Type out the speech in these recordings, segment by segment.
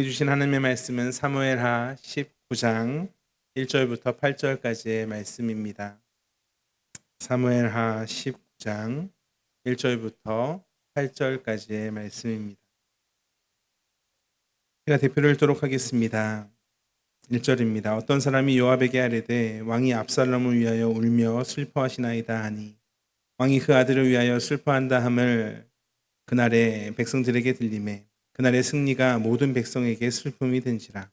주신 하나님의 말씀은 사무엘하 19장 1절부터 8절까지의 말씀입니다. 사무엘하 19장 1절부터 8절까지의 말씀입니다. 제가 대표를 읽도록 하겠습니다. 1절입니다. 어떤 사람이 요압에게 아뢰되 왕이 압살롬을 위하여 울며 슬퍼하시나이다 하니 왕이 그 아들을 위하여 슬퍼한다 함을 그날에 백성들에게 들리매 그날의 승리가 모든 백성에게 슬픔이 된지라.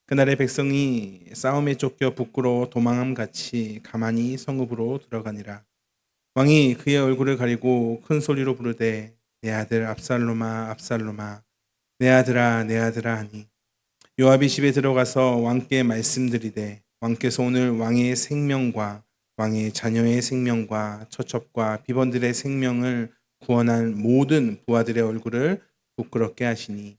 그날의 백성이 싸움에 쫓겨 부끄러워 도망함 같이 가만히 성읍으로 들어가니라. 왕이 그의 얼굴을 가리고 큰 소리로 부르되 내 아들 압살롬아 압살롬아 내 아들아 하니 요압이 집에 들어가서 왕께 말씀드리되 왕께서 오늘 왕의 생명과 왕의 자녀의 생명과 처첩과 비번들의 생명을 구원한 모든 부하들의 얼굴을 부끄럽게 하시니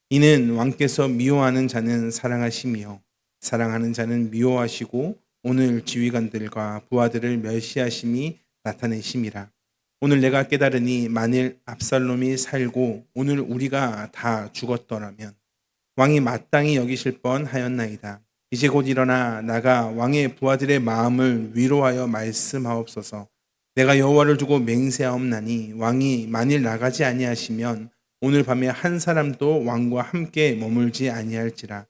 이는 왕께서 미워하는 자는 사랑하시며 사랑하는 자는 미워하시고 오늘 지휘관들과 부하들을 멸시하심이 나타내심이라. 오늘 내가 깨달으니 만일 압살롬이 살고 오늘 우리가 다 죽었더라면 왕이 마땅히 여기실 뻔하였나이다. 이제 곧 일어나 나가 왕의 부하들의 마음을 위로하여 말씀하옵소서. 내가 여호와를 두고 맹세하옵나니 왕이 만일 나가지 아니하시면 오늘 밤에 한 사람도 왕과 함께 머물지 아니할지라.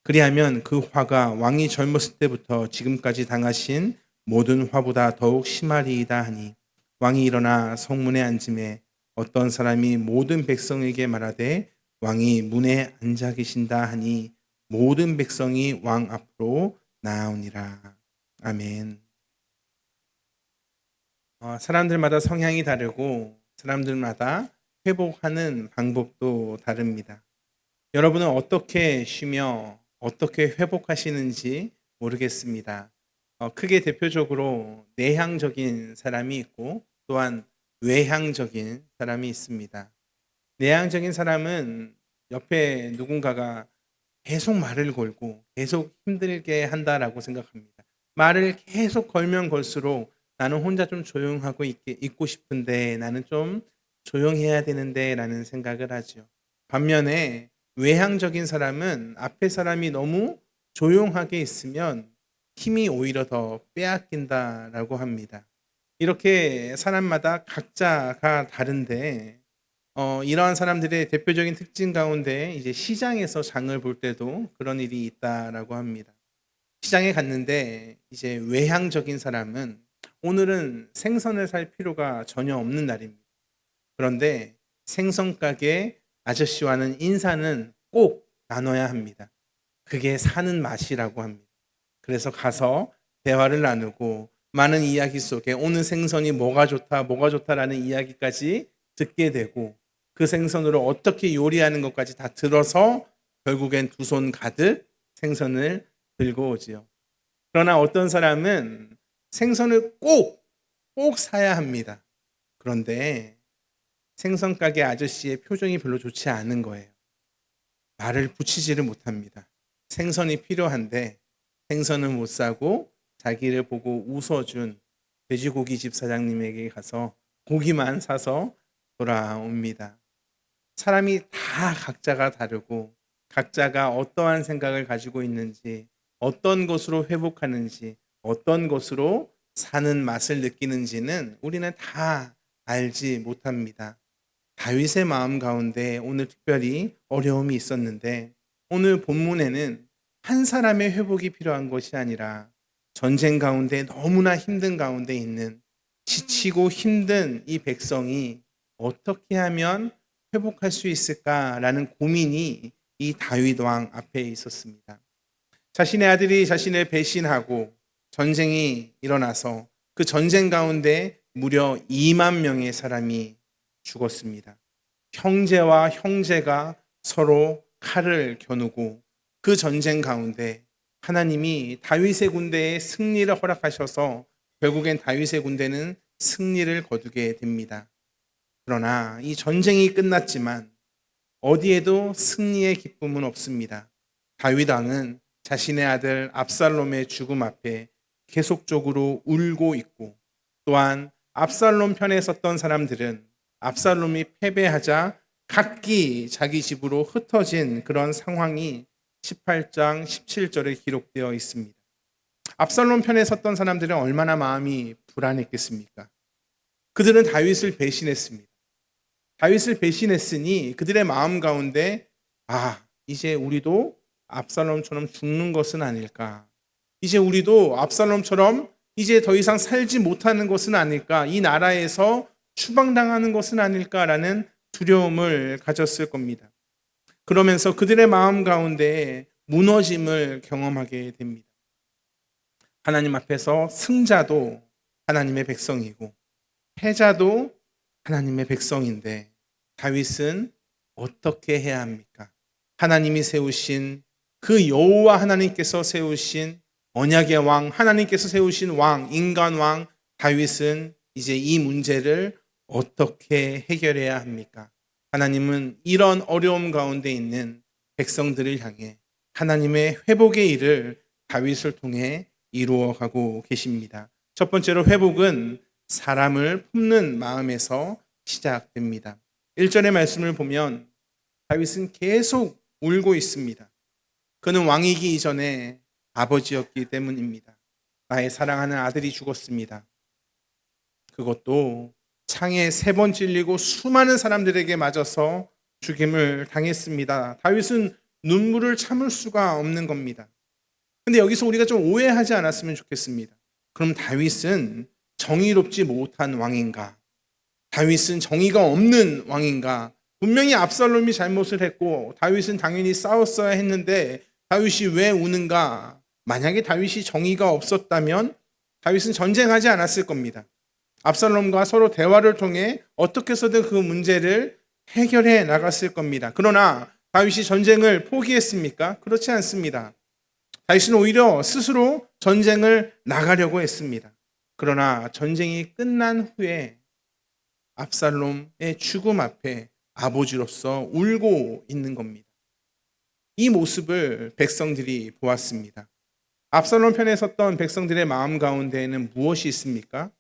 그리하면 그 화가 왕이 젊었을 때부터 지금까지 당하신 모든 화보다 더욱 심하리이다 하니 왕이 일어나 성문에 앉음에 어떤 사람이 모든 백성에게 말하되 왕이 문에 앉아 계신다 하니 모든 백성이 왕 앞으로 나아오니라. 아멘. 사람들마다 성향이 다르고 사람들마다 회복하는 방법도 다릅니다. 여러분은 어떻게 쉬며 어떻게 회복하시는지 모르겠습니다. 크게 대표적으로 내향적인 사람이 있고 또한 외향적인 사람이 있습니다. 내향적인 사람은 옆에 누군가가 계속 말을 걸고 계속 힘들게 한다라고 생각합니다. 말을 계속 걸면 걸수록 나는 혼자 좀 조용하고 있고 싶은데 나는 좀 조용해야 되는데 라는 생각을 하죠. 반면에 외향적인 사람은 앞에 사람이 너무 조용하게 있으면 힘이 오히려 더 빼앗긴다라고 합니다. 이렇게 사람마다 각자가 다른데 이러한 사람들의 대표적인 특징 가운데 이제 시장에서 장을 볼 때도 그런 일이 있다라고 합니다. 시장에 갔는데 이제 외향적인 사람은 오늘은 생선을 살 필요가 전혀 없는 날입니다. 그런데 생선 가게 아저씨와는 인사는 꼭 나눠야 합니다. 그게 사는 맛이라고 합니다. 그래서 가서 대화를 나누고 많은 이야기 속에 오늘 생선이 뭐가 좋다라는 이야기까지 듣게 되고 그 생선으로 어떻게 요리하는 것까지 다 들어서 결국엔 두 손 가득 생선을 들고 오지요. 그러나 어떤 사람은 생선을 꼭 사야 합니다. 그런데 생선 가게 아저씨의 표정이 별로 좋지 않은 거예요. 말을 붙이지를 못합니다. 생선이 필요한데 생선은 못 사고 자기를 보고 웃어준 돼지고기 집 사장님에게 가서 고기만 사서 돌아옵니다. 사람이 다 각자가 다르고 각자가 어떠한 생각을 가지고 있는지 어떤 것으로 회복하는지 어떤 것으로 사는 맛을 느끼는지는 우리는 다 알지 못합니다. 다윗의 마음 가운데 오늘 특별히 어려움이 있었는데 오늘 본문에는 한 사람의 회복이 필요한 것이 아니라 전쟁 가운데 너무나 힘든 가운데 있는 지치고 힘든 이 백성이 어떻게 하면 회복할 수 있을까라는 고민이 이 다윗 왕 앞에 있었습니다. 자신의 아들이 자신을 배신하고 전쟁이 일어나서 그 전쟁 가운데 무려 2만 명의 사람이 죽었습니다. 형제와 형제가 서로 칼을 겨누고 그 전쟁 가운데 하나님이 다윗의 군대에 승리를 허락하셔서 결국엔 다윗의 군대는 승리를 거두게 됩니다. 그러나 이 전쟁이 끝났지만 어디에도 승리의 기쁨은 없습니다. 다윗 왕은 자신의 아들 압살롬의 죽음 앞에 계속적으로 울고 있고 또한 압살롬 편에 섰던 사람들은 압살롬이 패배하자 각기 자기 집으로 흩어진 그런 상황이 18장 17절에 기록되어 있습니다. 압살롬 편에 섰던 사람들은 얼마나 마음이 불안했겠습니까? 그들은 다윗을 배신했습니다. 다윗을 배신했으니 그들의 마음 가운데 이제 우리도 압살롬처럼 죽는 것은 아닐까? 이제 우리도 압살롬처럼 이제 더 이상 살지 못하는 것은 아닐까? 이 나라에서 추방당하는 것은 아닐까라는 두려움을 가졌을 겁니다. 그러면서 그들의 마음 가운데 무너짐을 경험하게 됩니다. 하나님 앞에서 승자도 하나님의 백성이고 패자도 하나님의 백성인데 다윗은 어떻게 해야 합니까? 하나님이 세우신 그 여호와 하나님께서 세우신 언약의 왕, 하나님께서 세우신 왕, 인간 왕 다윗은 이제 이 문제를 어떻게 해결해야 합니까? 하나님은 이런 어려움 가운데 있는 백성들을 향해 하나님의 회복의 일을 다윗을 통해 이루어가고 계십니다. 첫 번째로 회복은 사람을 품는 마음에서 시작됩니다. 1절의 말씀을 보면 다윗은 계속 울고 있습니다. 그는 왕이기 이전에 아버지였기 때문입니다. 나의 사랑하는 아들이 죽었습니다. 그것도 창에 3번 찔리고 수많은 사람들에게 맞아서 죽임을 당했습니다. 다윗은 눈물을 참을 수가 없는 겁니다. 근데 여기서 우리가 좀 오해하지 않았으면 좋겠습니다. 그럼 다윗은 정의롭지 못한 왕인가? 다윗은 정의가 없는 왕인가? 분명히 압살롬이 잘못을 했고 다윗은 당연히 싸웠어야 했는데 다윗이 왜 우는가? 만약에 다윗이 정의가 없었다면 다윗은 전쟁하지 않았을 겁니다. 압살롬과 서로 대화를 통해 어떻게 해서든 그 문제를 해결해 나갔을 겁니다. 그러나 다윗이 전쟁을 포기했습니까? 그렇지 않습니다. 다윗은 오히려 스스로 전쟁을 나가려고 했습니다. 그러나 전쟁이 끝난 후에 압살롬의 죽음 앞에 아버지로서 울고 있는 겁니다. 이 모습을 백성들이 보았습니다. 압살롬 편에 섰던 백성들의 마음 가운데에는 무엇이 있습니까?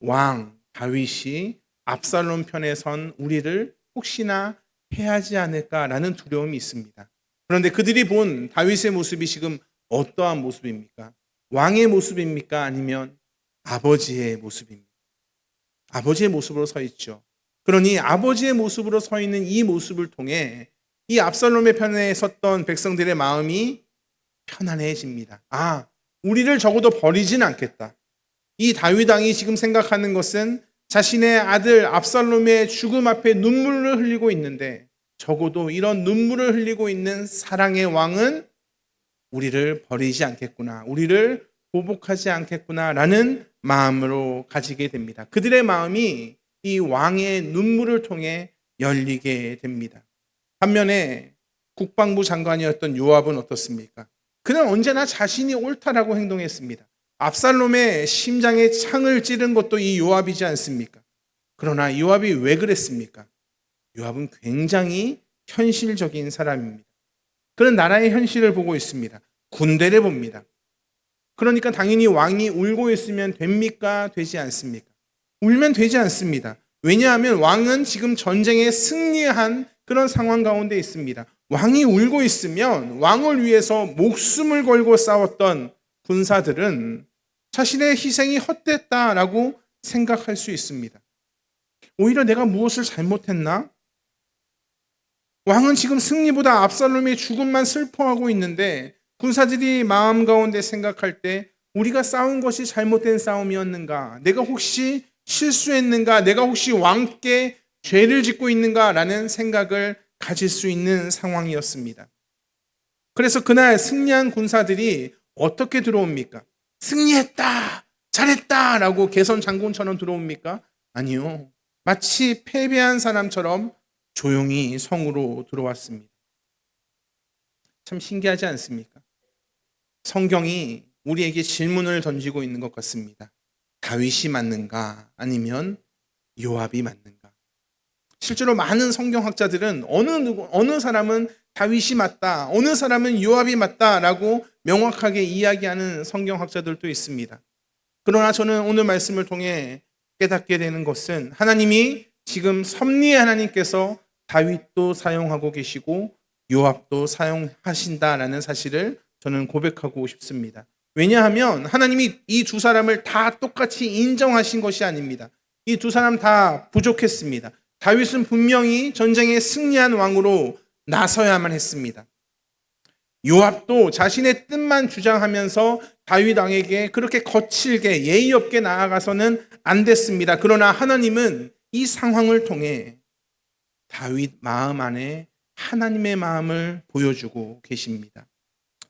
왕 다윗이 압살롬 편에 선 우리를 혹시나 해하지 않을까라는 두려움이 있습니다. 그런데 그들이 본 다윗의 모습이 지금 어떠한 모습입니까? 왕의 모습입니까? 아니면 아버지의 모습입니까? 아버지의 모습으로 서 있죠. 그러니 아버지의 모습으로 서 있는 이 모습을 통해 이 압살롬의 편에 섰던 백성들의 마음이 편안해집니다. 우리를 적어도 버리진 않겠다. 이 다윗 왕이 지금 생각하는 것은 자신의 아들 압살롬의 죽음 앞에 눈물을 흘리고 있는데 적어도 이런 눈물을 흘리고 있는 사랑의 왕은 우리를 버리지 않겠구나. 우리를 보복하지 않겠구나라는 마음으로 가지게 됩니다. 그들의 마음이 이 왕의 눈물을 통해 열리게 됩니다. 반면에 국방부 장관이었던 요압은 어떻습니까? 그는 언제나 자신이 옳다라고 행동했습니다. 압살롬의 심장에 창을 찌른 것도 이 요압이지 않습니까? 그러나 요압이 왜 그랬습니까? 요압은 굉장히 현실적인 사람입니다. 그는 나라의 현실을 보고 있습니다. 군대를 봅니다. 그러니까 당연히 왕이 울고 있으면 됩니까? 되지 않습니까? 울면 되지 않습니다. 왜냐하면 왕은 지금 전쟁에 승리한 그런 상황 가운데 있습니다. 왕이 울고 있으면 왕을 위해서 목숨을 걸고 싸웠던 군사들은 자신의 희생이 헛됐다라고 생각할 수 있습니다. 오히려 내가 무엇을 잘못했나? 왕은 지금 승리보다 압살롬의 죽음만 슬퍼하고 있는데 군사들이 마음 가운데 생각할 때 우리가 싸운 것이 잘못된 싸움이었는가? 내가 혹시 실수했는가? 내가 혹시 왕께 죄를 짓고 있는가라는 생각을 가질 수 있는 상황이었습니다. 그래서 그날 승리한 군사들이 어떻게 들어옵니까? 승리했다! 잘했다! 라고 개선 장군처럼 들어옵니까? 아니요. 마치 패배한 사람처럼 조용히 성으로 들어왔습니다. 참 신기하지 않습니까? 성경이 우리에게 질문을 던지고 있는 것 같습니다. 다윗이 맞는가? 아니면 요압이 맞는가? 실제로 많은 성경학자들은 어느 사람은 다윗이 맞다, 어느 사람은 요압이 맞다라고 명확하게 이야기하는 성경학자들도 있습니다. 그러나 저는 오늘 말씀을 통해 깨닫게 되는 것은 하나님이 지금 섭리의 하나님께서 다윗도 사용하고 계시고 요압도 사용하신다라는 사실을 저는 고백하고 싶습니다. 왜냐하면 하나님이 이 두 사람을 다 똑같이 인정하신 것이 아닙니다. 이 두 사람 다 부족했습니다. 다윗은 분명히 전쟁에 승리한 왕으로 나서야만 했습니다. 요압도 자신의 뜻만 주장하면서 다윗 왕에게 그렇게 거칠게 예의 없게 나아가서는 안 됐습니다. 그러나 하나님은 이 상황을 통해 다윗 마음 안에 하나님의 마음을 보여주고 계십니다.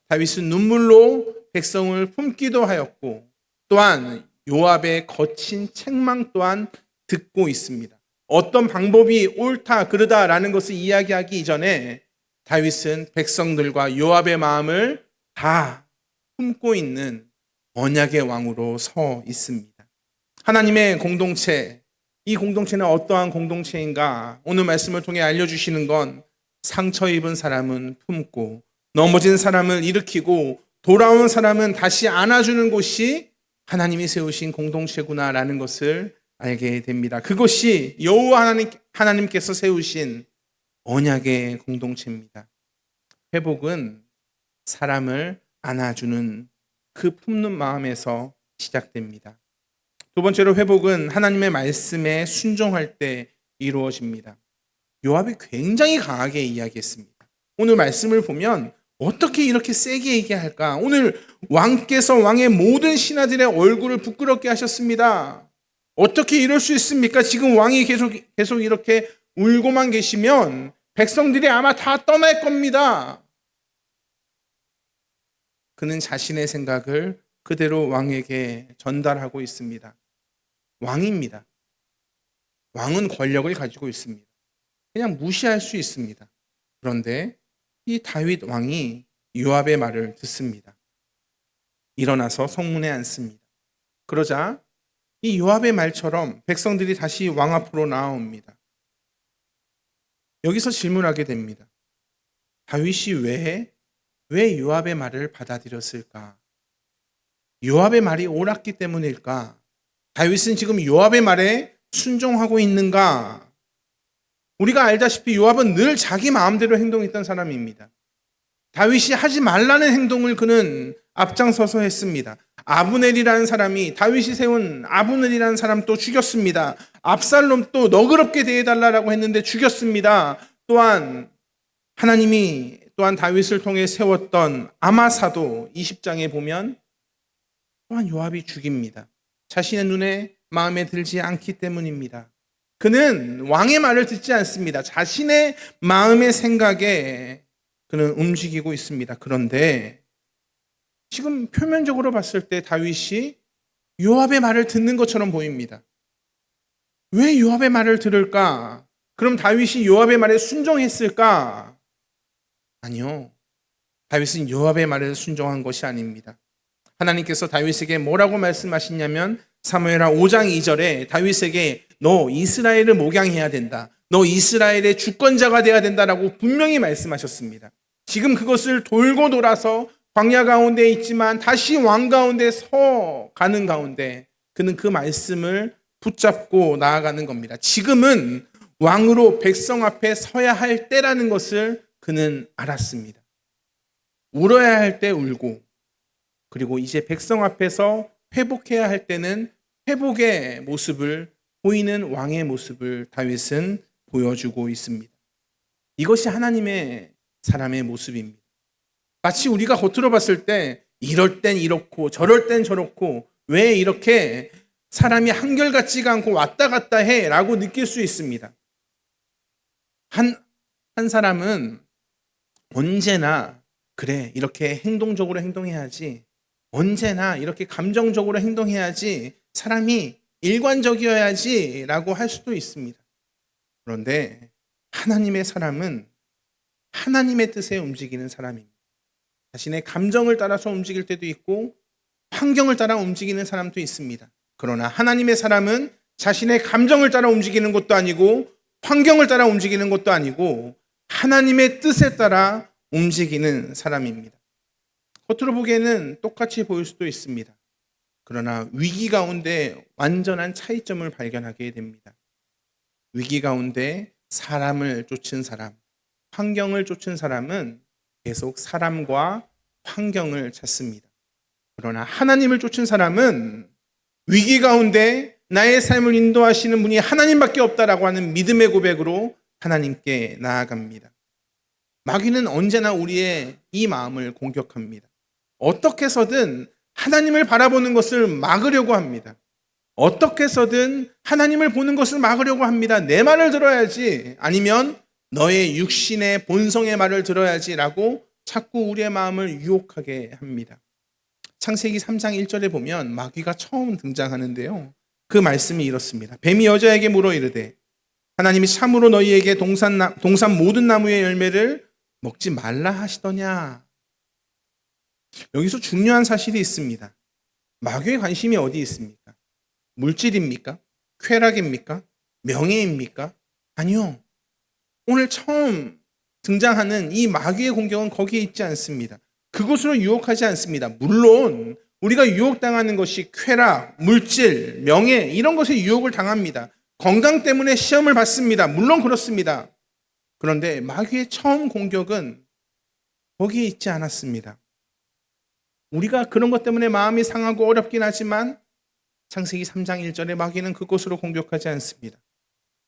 다윗은 눈물로 백성을 품기도 하였고 또한 요압의 거친 책망 또한 듣고 있습니다. 어떤 방법이 옳다 그르다라는 것을 이야기하기 이전에 다윗은 백성들과 요압의 마음을 다 품고 있는 언약의 왕으로 서 있습니다. 하나님의 공동체, 이 공동체는 어떠한 공동체인가? 오늘 말씀을 통해 알려주시는 건 상처 입은 사람은 품고 넘어진 사람을 일으키고 돌아온 사람은 다시 안아주는 곳이 하나님이 세우신 공동체구나라는 것을 알게 됩니다. 그것이 여호와 하나님께서 세우신 언약의 공동체입니다. 회복은 사람을 안아주는 그 품는 마음에서 시작됩니다. 두 번째로 회복은 하나님의 말씀에 순종할 때 이루어집니다. 요압이 굉장히 강하게 이야기했습니다. 오늘 말씀을 보면 어떻게 이렇게 세게 얘기할까? 오늘 왕께서 왕의 모든 신하들의 얼굴을 부끄럽게 하셨습니다. 어떻게 이럴 수 있습니까? 지금 왕이 계속 이렇게 울고만 계시면 백성들이 아마 다 떠날 겁니다. 그는 자신의 생각을 그대로 왕에게 전달하고 있습니다. 왕입니다. 왕은 권력을 가지고 있습니다. 그냥 무시할 수 있습니다. 그런데 이 다윗 왕이 요압의 말을 듣습니다. 일어나서 성문에 앉습니다. 그러자 이 요압의 말처럼 백성들이 다시 왕 앞으로 나아옵니다. 여기서 질문하게 됩니다. 다윗이 왜 요압의 말을 받아들였을까? 요압의 말이 옳았기 때문일까? 다윗은 지금 요압의 말에 순종하고 있는가? 우리가 알다시피 요압은 늘 자기 마음대로 행동했던 사람입니다. 다윗이 하지 말라는 행동을 그는 앞장서서 했습니다. 아브넬이라는 사람이 다윗이 세운 아브넬이라는 사람 또 죽였습니다. 압살롬 또 너그럽게 대해달라고 했는데 죽였습니다. 또한 하나님이 또한 다윗을 통해 세웠던 아마사도 20장에 보면 또한 요압이 죽입니다. 자신의 눈에 마음에 들지 않기 때문입니다. 그는 왕의 말을 듣지 않습니다. 자신의 마음의 생각에 그는 움직이고 있습니다. 그런데 지금 표면적으로 봤을 때 다윗이 요압의 말을 듣는 것처럼 보입니다. 왜 요압의 말을 들을까? 그럼 다윗이 요압의 말에 순종했을까? 아니요. 다윗은 요압의 말에 순종한 것이 아닙니다. 하나님께서 다윗에게 뭐라고 말씀하시냐면 사무엘하 5장 2절에 다윗에게 너 이스라엘을 목양해야 된다. 너 이스라엘의 주권자가 되어야 된다라고 분명히 말씀하셨습니다. 지금 그것을 돌고 돌아서 광야 가운데 있지만 다시 왕 가운데 서 가는 가운데 그는 그 말씀을 붙잡고 나아가는 겁니다. 지금은 왕으로 백성 앞에 서야 할 때라는 것을 그는 알았습니다. 울어야 할 때 울고 그리고 이제 백성 앞에서 회복해야 할 때는 회복의 모습을 보이는 왕의 모습을 다윗은 보여주고 있습니다. 이것이 하나님의 사람의 모습입니다. 마치 우리가 겉으로 봤을 때 이럴 땐 이렇고 저럴 땐 저렇고 왜 이렇게 사람이 한결같지가 않고 왔다 갔다 해 라고 느낄 수 있습니다. 한 사람은 언제나 그래 이렇게 행동적으로 행동해야지 언제나 이렇게 감정적으로 행동해야지 사람이 일관적이어야지 라고 할 수도 있습니다. 그런데 하나님의 사람은 하나님의 뜻에 움직이는 사람입니다. 자신의 감정을 따라서 움직일 때도 있고 환경을 따라 움직이는 사람도 있습니다. 그러나 하나님의 사람은 자신의 감정을 따라 움직이는 것도 아니고 환경을 따라 움직이는 것도 아니고 하나님의 뜻에 따라 움직이는 사람입니다. 겉으로 보기에는 똑같이 보일 수도 있습니다. 그러나 위기 가운데 완전한 차이점을 발견하게 됩니다. 위기 가운데 사람을 쫓은 사람, 환경을 쫓은 사람은 계속 사람과 환경을 찾습니다. 그러나 하나님을 쫓은 사람은 위기 가운데 나의 삶을 인도하시는 분이 하나님밖에 없다라고 하는 믿음의 고백으로 하나님께 나아갑니다. 마귀는 언제나 우리의 이 마음을 공격합니다. 어떻게 해서든 하나님을 바라보는 것을 막으려고 합니다. 어떻게 해서든 하나님을 보는 것을 막으려고 합니다. 내 말을 들어야지, 아니면 너의 육신의 본성의 말을 들어야지라고 자꾸 우리의 마음을 유혹하게 합니다. 창세기 3장 1절에 보면 마귀가 처음 등장하는데요. 그 말씀이 이렇습니다. 뱀이 여자에게 물어 이르되 하나님이 참으로 너희에게 동산 모든 나무의 열매를 먹지 말라 하시더냐. 여기서 중요한 사실이 있습니다. 마귀의 관심이 어디 있습니까? 물질입니까? 쾌락입니까? 명예입니까? 아니요. 오늘 처음 등장하는 이 마귀의 공격은 거기에 있지 않습니다. 그것으로 유혹하지 않습니다. 물론 우리가 유혹당하는 것이 쾌락, 물질, 명예 이런 것에 유혹을 당합니다. 건강 때문에 시험을 받습니다. 물론 그렇습니다. 그런데 마귀의 처음 공격은 거기에 있지 않았습니다. 우리가 그런 것 때문에 마음이 상하고 어렵긴 하지만 창세기 3장 1절에 마귀는 그곳으로 공격하지 않습니다.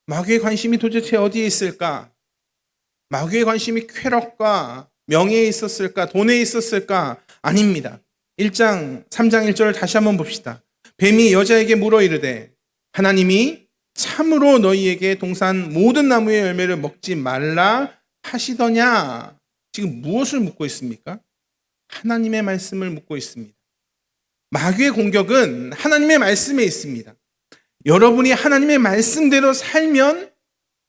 마귀의 관심이 도대체 어디에 있을까? 마귀의 관심이 쾌락과 명예에 있었을까? 돈에 있었을까? 아닙니다. 3장 1절을 다시 한번 봅시다. 뱀이 여자에게 물어 이르되 하나님이 참으로 너희에게 동산 모든 나무의 열매를 먹지 말라 하시더냐? 지금 무엇을 묻고 있습니까? 하나님의 말씀을 묻고 있습니다. 마귀의 공격은 하나님의 말씀에 있습니다. 여러분이 하나님의 말씀대로 살면,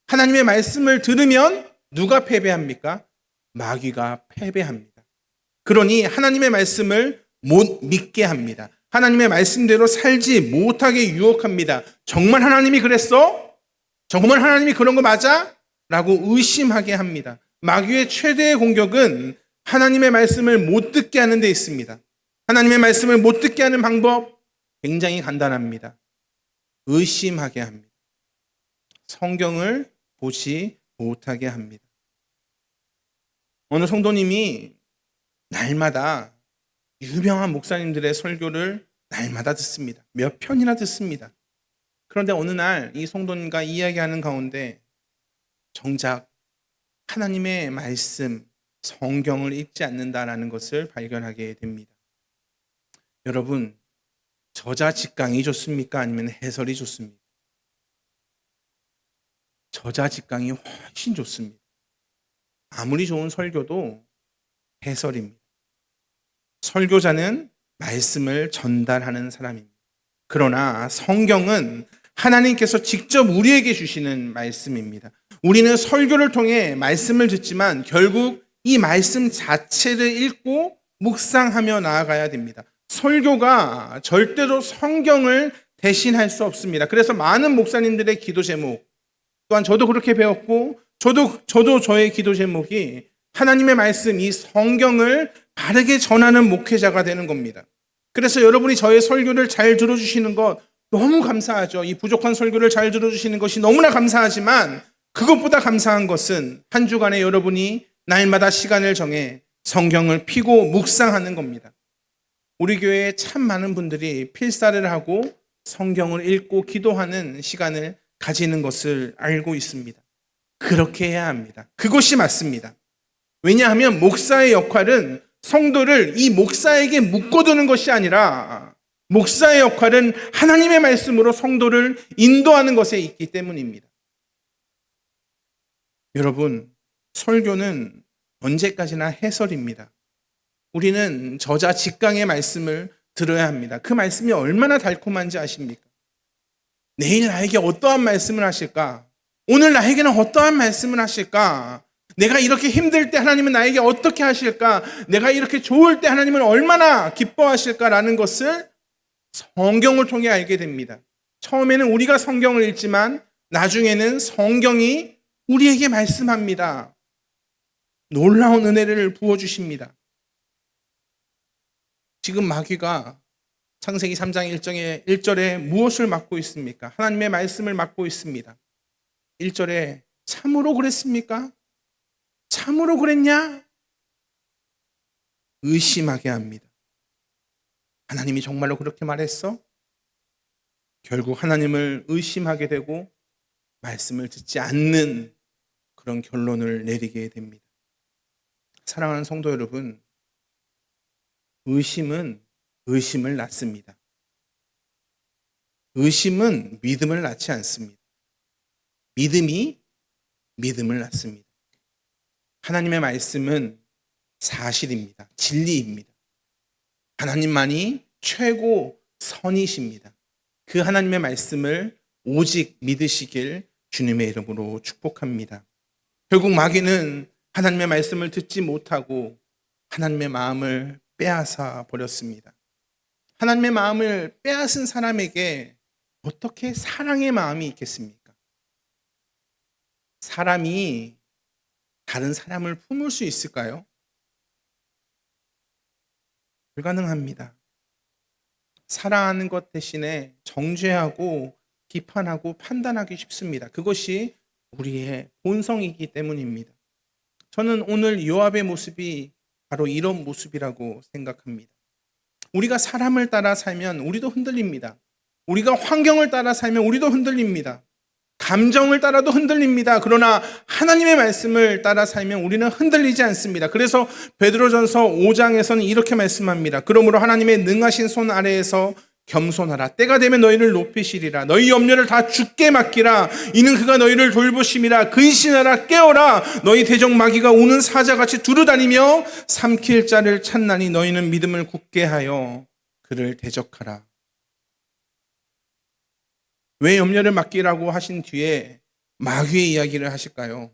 하나님의 말씀을 들으면 누가 패배합니까? 마귀가 패배합니다. 그러니 하나님의 말씀을 못 믿게 합니다. 하나님의 말씀대로 살지 못하게 유혹합니다. 정말 하나님이 그랬어? 정말 하나님이 그런 거 맞아? 라고 의심하게 합니다. 마귀의 최대의 공격은 하나님의 말씀을 못 듣게 하는 데 있습니다. 하나님의 말씀을 못 듣게 하는 방법 굉장히 간단합니다. 의심하게 합니다. 성경을 보지 못하게 합니다. 어느 성도님이 날마다 유명한 목사님들의 설교를 날마다 듣습니다. 몇 편이나 듣습니다. 그런데 어느 날 이 성도님과 이야기하는 가운데 정작 하나님의 말씀, 성경을 읽지 않는다라는 것을 발견하게 됩니다. 여러분, 저자직강이 좋습니까? 아니면 해설이 좋습니까? 저자직강이 훨씬 좋습니다. 아무리 좋은 설교도 해설입니다. 설교자는 말씀을 전달하는 사람입니다. 그러나 성경은 하나님께서 직접 우리에게 주시는 말씀입니다. 우리는 설교를 통해 말씀을 듣지만 결국 이 말씀 자체를 읽고 묵상하며 나아가야 됩니다. 설교가 절대로 성경을 대신할 수 없습니다. 그래서 많은 목사님들의 기도 제목, 또한 저도 그렇게 배웠고 저도 저의 기도 제목이 하나님의 말씀, 이 성경을 바르게 전하는 목회자가 되는 겁니다. 그래서 여러분이 저의 설교를 잘 들어주시는 것 너무 감사하죠. 이 부족한 설교를 잘 들어주시는 것이 너무나 감사하지만 그것보다 감사한 것은 한 주간에 여러분이 날마다 시간을 정해 성경을 피고 묵상하는 겁니다. 우리 교회에 참 많은 분들이 필사를 하고 성경을 읽고 기도하는 시간을 가지는 것을 알고 있습니다. 그렇게 해야 합니다. 그것이 맞습니다. 왜냐하면 목사의 역할은 성도를 이 목사에게 묶어두는 것이 아니라 목사의 역할은 하나님의 말씀으로 성도를 인도하는 것에 있기 때문입니다. 여러분, 설교는 언제까지나 해설입니다. 우리는 저자 직강의 말씀을 들어야 합니다. 그 말씀이 얼마나 달콤한지 아십니까? 내일 나에게 어떠한 말씀을 하실까? 오늘 나에게는 어떠한 말씀을 하실까? 내가 이렇게 힘들 때 하나님은 나에게 어떻게 하실까? 내가 이렇게 좋을 때 하나님은 얼마나 기뻐하실까라는 것을 성경을 통해 알게 됩니다. 처음에는 우리가 성경을 읽지만 나중에는 성경이 우리에게 말씀합니다. 놀라운 은혜를 부어주십니다. 지금 마귀가 창세기 3장 1절에 무엇을 막고 있습니까? 하나님의 말씀을 막고 있습니다. 1절에 참으로 그랬습니까? 참으로 그랬냐? 의심하게 합니다. 하나님이 정말로 그렇게 말했어? 결국 하나님을 의심하게 되고 말씀을 듣지 않는 그런 결론을 내리게 됩니다. 사랑하는 성도 여러분, 의심은 의심을 낳습니다. 의심은 믿음을 낳지 않습니다. 믿음이 믿음을 낳습니다. 하나님의 말씀은 사실입니다. 진리입니다. 하나님만이 최고 선이십니다. 그 하나님의 말씀을 오직 믿으시길 주님의 이름으로 축복합니다. 결국 마귀는 하나님의 말씀을 듣지 못하고 하나님의 마음을 빼앗아 버렸습니다. 하나님의 마음을 빼앗은 사람에게 어떻게 사랑의 마음이 있겠습니까? 사람이 다른 사람을 품을 수 있을까요? 불가능합니다. 사랑하는 것 대신에 정죄하고 비판하고 판단하기 쉽습니다. 그것이 우리의 본성이기 때문입니다. 저는 오늘 요압의 모습이 바로 이런 모습이라고 생각합니다. 우리가 사람을 따라 살면 우리도 흔들립니다. 우리가 환경을 따라 살면 우리도 흔들립니다. 감정을 따라도 흔들립니다. 그러나 하나님의 말씀을 따라 살면 우리는 흔들리지 않습니다. 그래서 베드로전서 5장에서는 이렇게 말씀합니다. 그러므로 하나님의 능하신 손 아래에서 겸손하라. 때가 되면 너희를 높이시리라. 너희 염려를 다 주께 맡기라. 이는 그가 너희를 돌보심이라. 근신하라. 깨어라. 너희 대적 마귀가 우는 사자같이 두루다니며 삼킬 자를 찾나니 너희는 믿음을 굳게 하여 그를 대적하라. 왜 염려를 맡기라고 하신 뒤에 마귀의 이야기를 하실까요?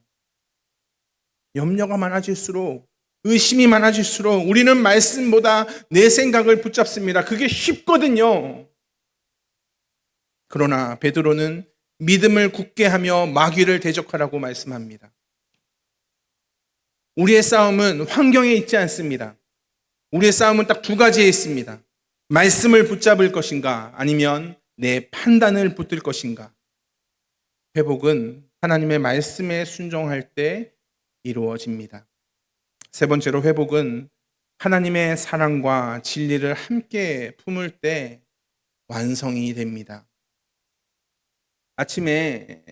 염려가 많아질수록, 의심이 많아질수록 우리는 말씀보다 내 생각을 붙잡습니다. 그게 쉽거든요. 그러나 베드로는 믿음을 굳게 하며 마귀를 대적하라고 말씀합니다. 우리의 싸움은 환경에 있지 않습니다. 우리의 싸움은 딱 두 가지에 있습니다. 말씀을 붙잡을 것인가, 아니면 내 판단을 붙들 것인가. 회복은 하나님의 말씀에 순종할 때 이루어집니다. 세 번째로 회복은 하나님의 사랑과 진리를 함께 품을 때 완성이 됩니다. 아침에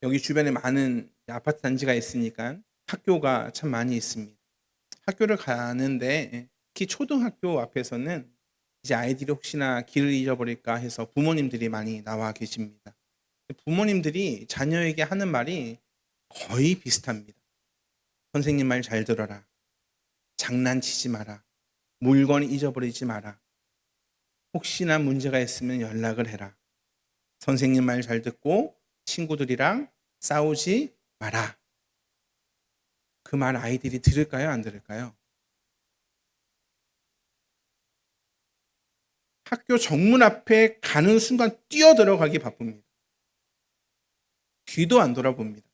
여기 주변에 많은 아파트 단지가 있으니까 학교가 참 많이 있습니다. 학교를 가는데 특히 초등학교 앞에서는 이제 아이들이 혹시나 길을 잃어버릴까 해서 부모님들이 많이 나와 계십니다. 부모님들이 자녀에게 하는 말이 거의 비슷합니다. 선생님 말 잘 들어라. 장난치지 마라. 물건 잊어버리지 마라. 혹시나 문제가 있으면 연락을 해라. 선생님 말 잘 듣고 친구들이랑 싸우지 마라. 그 말 아이들이 들을까요? 안 들을까요? 학교 정문 앞에 가는 순간 뛰어들어가기 바쁩니다. 뒤도 안 돌아봅니다.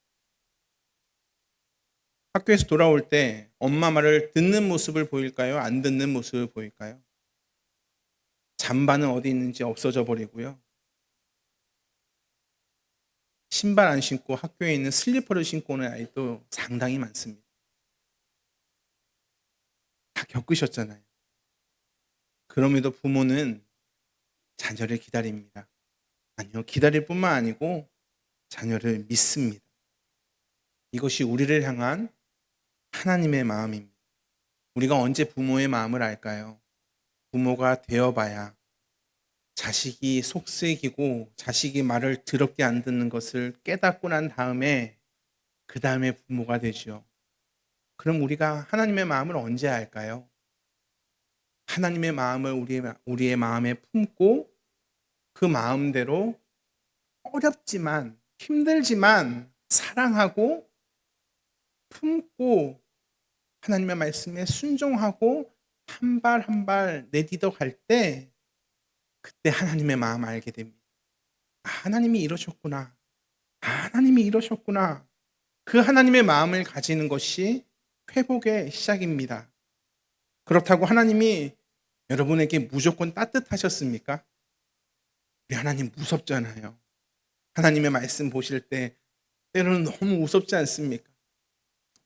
학교에서 돌아올 때 엄마 말을 듣는 모습을 보일까요? 안 듣는 모습을 보일까요? 잠바는 어디 있는지 없어져 버리고요. 신발 안 신고 학교에 있는 슬리퍼를 신고 오는 아이도 상당히 많습니다. 다 겪으셨잖아요. 그럼에도 부모는 자녀를 기다립니다. 아니요, 기다릴 뿐만 아니고 자녀를 믿습니다. 이것이 우리를 향한 하나님의 마음입니다. 우리가 언제 부모의 마음을 알까요? 부모가 되어봐야 자식이 속색이고 자식이 말을 더럽게 안 듣는 것을 깨닫고 난 다음에 그 다음에 부모가 되죠. 그럼 우리가 하나님의 마음을 언제 알까요? 하나님의 마음을 우리의 마음에 품고 그 마음대로 어렵지만 힘들지만 사랑하고 품고 하나님의 말씀에 순종하고 한 발 한 발 내딛어 갈 때 그때 하나님의 마음 알게 됩니다. 하나님이 이러셨구나. 하나님이 이러셨구나. 그 하나님의 마음을 가지는 것이 회복의 시작입니다. 그렇다고 하나님이 여러분에게 무조건 따뜻하셨습니까? 우리 하나님 무섭잖아요. 하나님의 말씀 보실 때 때로는 너무 무섭지 않습니까?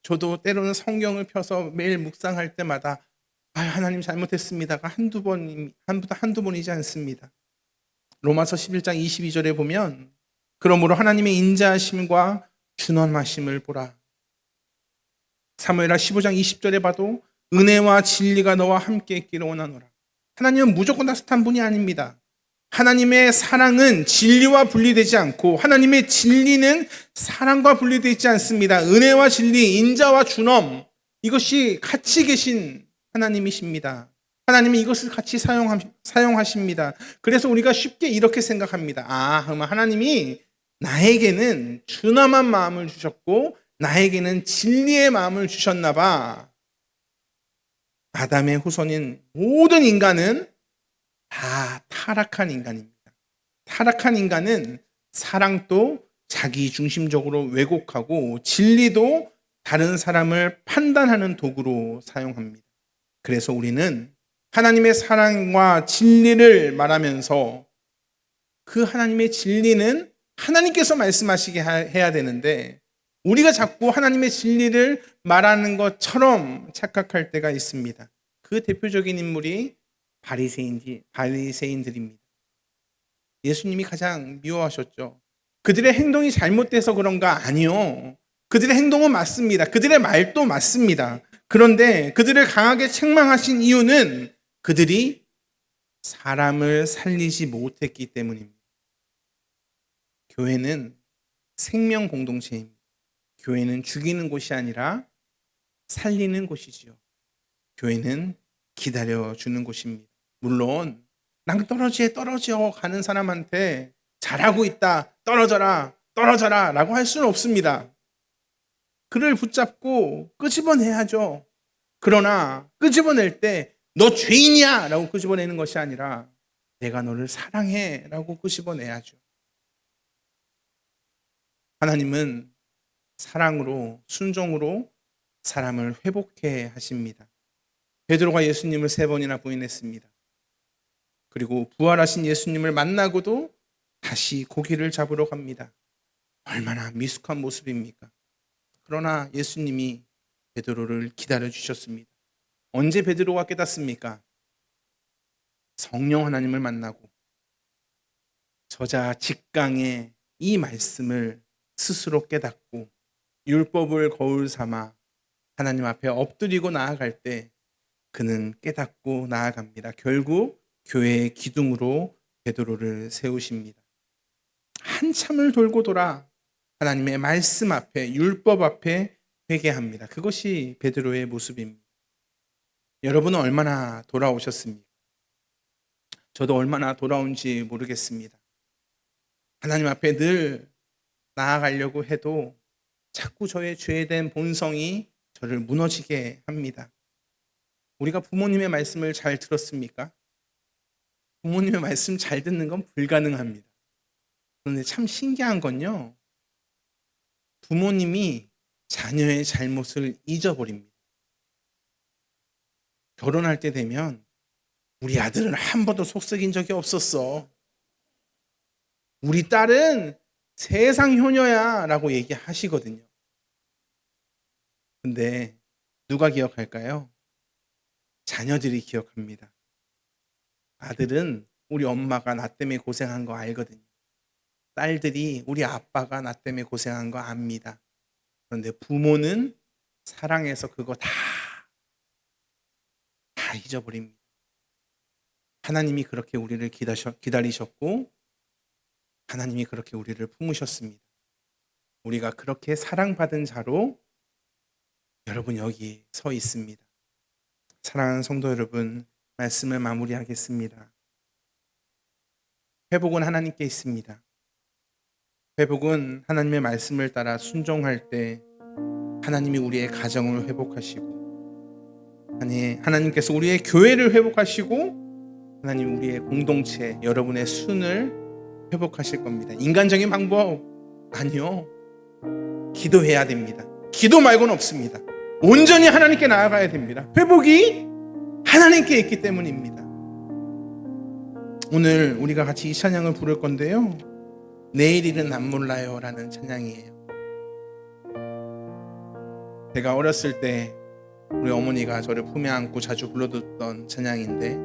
저도 때로는 성경을 펴서 매일 묵상할 때마다 하나님 잘못했습니다가 한두 번이지 않습니다. 로마서 11장 22절에 보면 그러므로 하나님의 인자하심과 준엄하심을 보라. 사무엘하 15장 20절에 봐도 은혜와 진리가 너와 함께 있기를 원하노라. 하나님은 무조건 따뜻한 분이 아닙니다. 하나님의 사랑은 진리와 분리되지 않고 하나님의 진리는 사랑과 분리되지 않습니다. 은혜와 진리, 인자와 준엄, 이것이 같이 계신 하나님이십니다. 하나님이 이것을 같이 사용하십니다. 그래서 우리가 쉽게 이렇게 생각합니다. 그러면 하나님이 나에게는 준엄한 마음을 주셨고 나에게는 진리의 마음을 주셨나 봐. 아담의 후손인 모든 인간은 다 타락한 인간입니다. 타락한 인간은 사랑도 자기 중심적으로 왜곡하고 진리도 다른 사람을 판단하는 도구로 사용합니다. 그래서 우리는 하나님의 사랑과 진리를 말하면서 그 하나님의 진리는 하나님께서 말씀하시게 해야 되는데 우리가 자꾸 하나님의 진리를 말하는 것처럼 착각할 때가 있습니다. 그 대표적인 인물이 바리새인들입니다. 예수님이 가장 미워하셨죠. 그들의 행동이 잘못돼서 그런가? 아니요. 그들의 행동은 맞습니다. 그들의 말도 맞습니다. 그런데 그들을 강하게 책망하신 이유는 그들이 사람을 살리지 못했기 때문입니다. 교회는 생명 공동체입니다. 교회는 죽이는 곳이 아니라 살리는 곳이지요. 교회는 기다려주는 곳입니다. 물론 난 떨어져 가는 사람한테 잘하고 있다, 떨어져라 라고 할 수는 없습니다. 그를 붙잡고 끄집어내야죠. 그러나 끄집어낼 때 너 죄인이야 라고 끄집어내는 것이 아니라 내가 너를 사랑해 라고 끄집어내야죠. 하나님은 사랑으로, 순종으로 사람을 회복해 하십니다. 베드로가 예수님을 3번이나 부인했습니다. 그리고 부활하신 예수님을 만나고도 다시 고기를 잡으러 갑니다. 얼마나 미숙한 모습입니까? 그러나 예수님이 베드로를 기다려 주셨습니다. 언제 베드로가 깨닫습니까? 성령 하나님을 만나고 저자 직강의 이 말씀을 스스로 깨닫고 율법을 거울 삼아 하나님 앞에 엎드리고 나아갈 때 그는 깨닫고 나아갑니다. 결국 교회의 기둥으로 베드로를 세우십니다. 한참을 돌고 돌아 하나님의 말씀 앞에, 율법 앞에 회개합니다. 그것이 베드로의 모습입니다. 여러분은 얼마나 돌아오셨습니까? 저도 얼마나 돌아온지 모르겠습니다. 하나님 앞에 늘 나아가려고 해도 자꾸 저의 죄된 본성이 저를 무너지게 합니다. 우리가 부모님의 말씀을 잘 들었습니까? 부모님의 말씀 잘 듣는 건 불가능합니다. 그런데 참 신기한 건요, 부모님이 자녀의 잘못을 잊어버립니다. 결혼할 때 되면 우리 아들은 한 번도 속썩인 적이 없었어. 우리 딸은 세상 효녀야 라고 얘기하시거든요. 근데 누가 기억할까요? 자녀들이 기억합니다. 아들은 우리 엄마가 나 때문에 고생한 거 알거든요. 딸들이 우리 아빠가 나 때문에 고생한 거 압니다. 그런데 부모는 사랑해서 그거 다 잊어버립니다. 하나님이 그렇게 우리를 기다리셨고 하나님이 그렇게 우리를 품으셨습니다. 우리가 그렇게 사랑받은 자로 여러분 여기 서 있습니다. 사랑하는 성도 여러분, 말씀을 마무리하겠습니다. 회복은 하나님께 있습니다. 회복은 하나님의 말씀을 따라 순종할 때 하나님이 우리의 가정을 회복하시고 하나님께서 우리의 교회를 회복하시고 하나님 우리의 공동체, 여러분의 순을 회복하실 겁니다. 인간적인 방법 아니요. 기도해야 됩니다. 기도 말고는 없습니다. 온전히 하나님께 나아가야 됩니다. 회복이 하나님께 있기 때문입니다. 오늘 우리가 같이 이 찬양을 부를 건데요, 내일 일은 안 몰라요 라는 찬양이에요. 제가 어렸을 때 우리 어머니가 저를 품에 안고 자주 불러듣던 찬양인데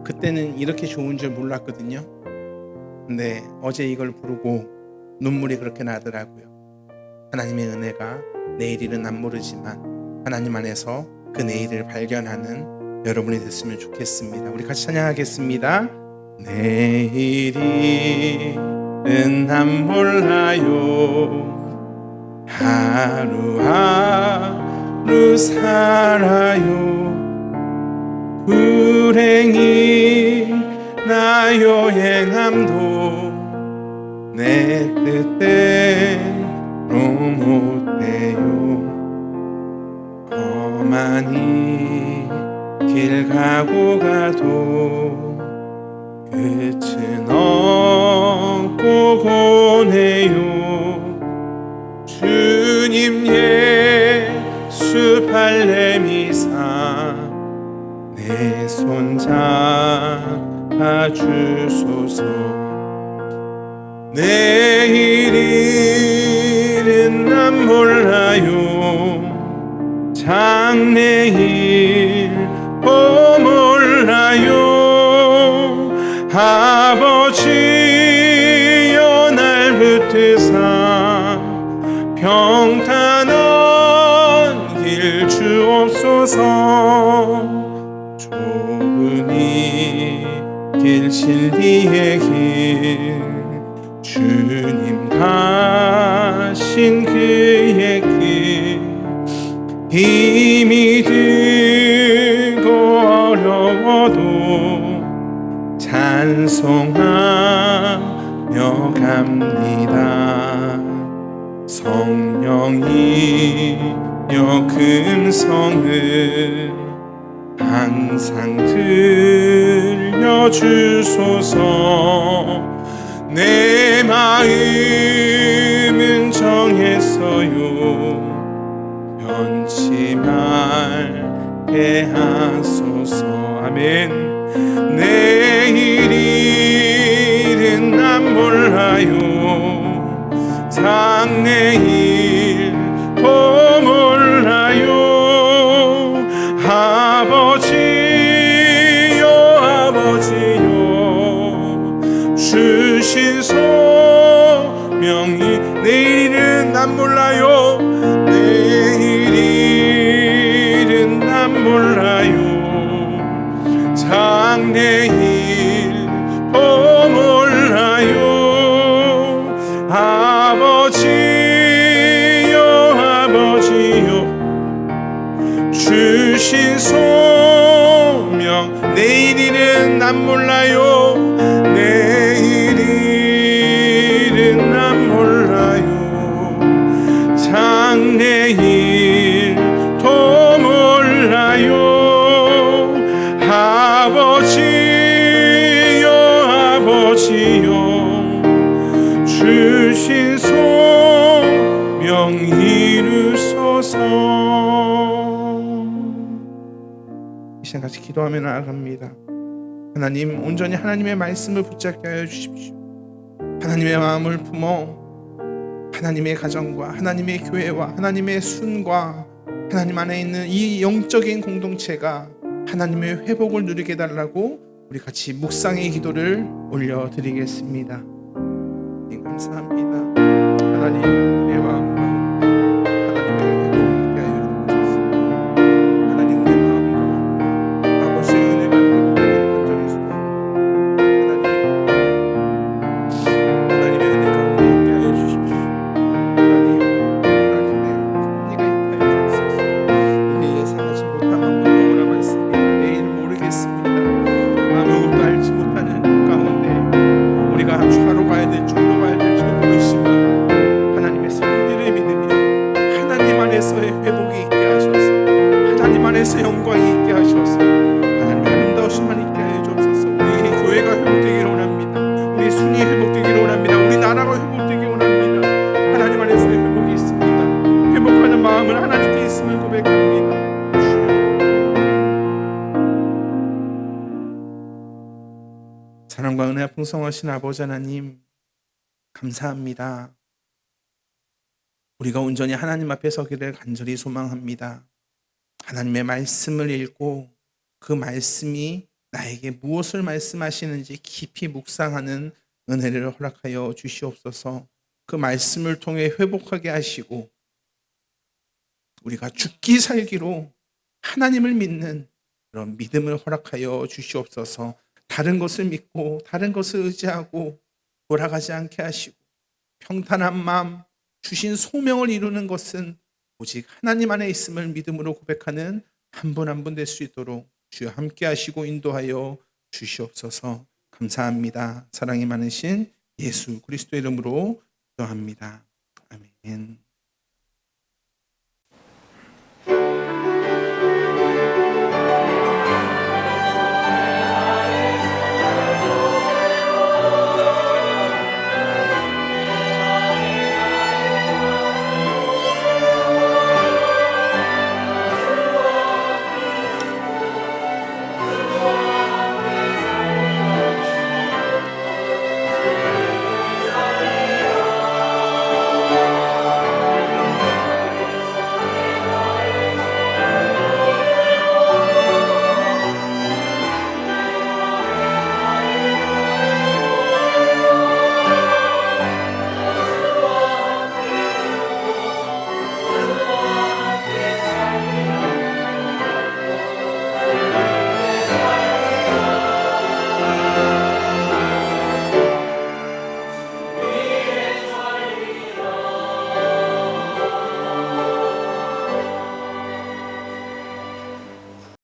그때는 이렇게 좋은 줄 몰랐거든요. 근데 어제 이걸 부르고 눈물이 그렇게 나더라고요. 하나님의 은혜가 내일일은 난 모르지만 하나님 안에서 그 내일을 발견하는 여러분이 됐으면 좋겠습니다. 우리 같이 찬양하겠습니다. 내일일은 난 몰라요. 하루하루 살아요. 불행이 나 여행함도 내 뜻대로 못해요. 험하니 길 가고 가도 끝은 없고 고네요. 주님 예수 발레미사 내 손 잡아주소서. 내일일은 난 몰라요. 장래일 몰라요. 아버지여 날 붙드사 평탄한 길 주옵소서. 좁은 이 길 진리의 길 주님 가신 그의 길 힘이 들고 어려워도 찬송하며 갑니다. 성령이여 금성을 항상 들려주소서. 내 마음은 정했어요. 변치 말게 하소서. 아멘. 내일일은 난 몰라요. 장래일도 몰라요. 아버지여 아버지여 주신 소명이 내일일은 난 몰라요. 내일일은 난 몰라요. 장래일도 몰라요. 아버지여 아버지여 주신 소명 내일일은 난 몰라요. 내일일은 난 몰라요. 장래일도 몰라요. 아버지여 아버지여 주신 소명 이루소서. 이 시간 같이 기도하며 나아갑니다. 하나님, 온전히 하나님의 말씀을 붙잡게 하여 주십시오. 하나님의 마음을 품어 하나님의 가정과 하나님의 교회와 하나님의 순과 하나님 안에 있는 이 영적인 공동체가 하나님의 회복을 누리게 해달라고 우리 같이 묵상의 기도를 올려드리겠습니다. 감사합니다. 하나님, 우리의 마음 하나님의 회복을 있게 하여 주옵소서. 하나님, 우리의 마음 가운데 아버지의 은혜가 회복되기를 간절히 소원합니다. 하나님의 은혜 가운데 있게 하여 주십시오. 하나님의 섭리가 있게 하여 주옵소서. 우리 예상하지 못한 방법도 오라 말씀입니다. 내일을 모르겠습니다. 아무것도 알지 못하는 그 가운데 우리가 하루 가야 될지 오늘 가야 될지도 모르시며 하나님의 성리를 믿으며 하나님 안에서의 회복이 있게 하셔서 하나님 안에서 영광이 있게 하셔서 하나님의 아름다우심만 있게 하여 주옵소서. 우리 교회가 회복되기를 원합니다. 우리 순이 회복되기를 원합니다. 우리 나라가 회복되기를 원합니다. 하나님 안에서의 회복이 있습니다. 회복하는 마음은 하나님께 있음을 고백합니다. 사랑과 은혜가 풍성하신 아버지 하나님, 감사합니다. 우리가 온전히 하나님 앞에 서기를 간절히 소망합니다. 하나님의 말씀을 읽고 그 말씀이 나에게 무엇을 말씀하시는지 깊이 묵상하는 은혜를 허락하여 주시옵소서. 그 말씀을 통해 회복하게 하시고 우리가 죽기 살기로 하나님을 믿는 그런 믿음을 허락하여 주시옵소서. 다른 것을 믿고 다른 것을 의지하고 돌아가지 않게 하시고 평탄한 마음, 주신 소명을 이루는 것은 오직 하나님 안에 있음을 믿음으로 고백하는 한 분 한 분 될 수 있도록 주여 함께 하시고 인도하여 주시옵소서. 감사합니다. 사랑이 많으신 예수 그리스도 이름으로 기도합니다. 아멘.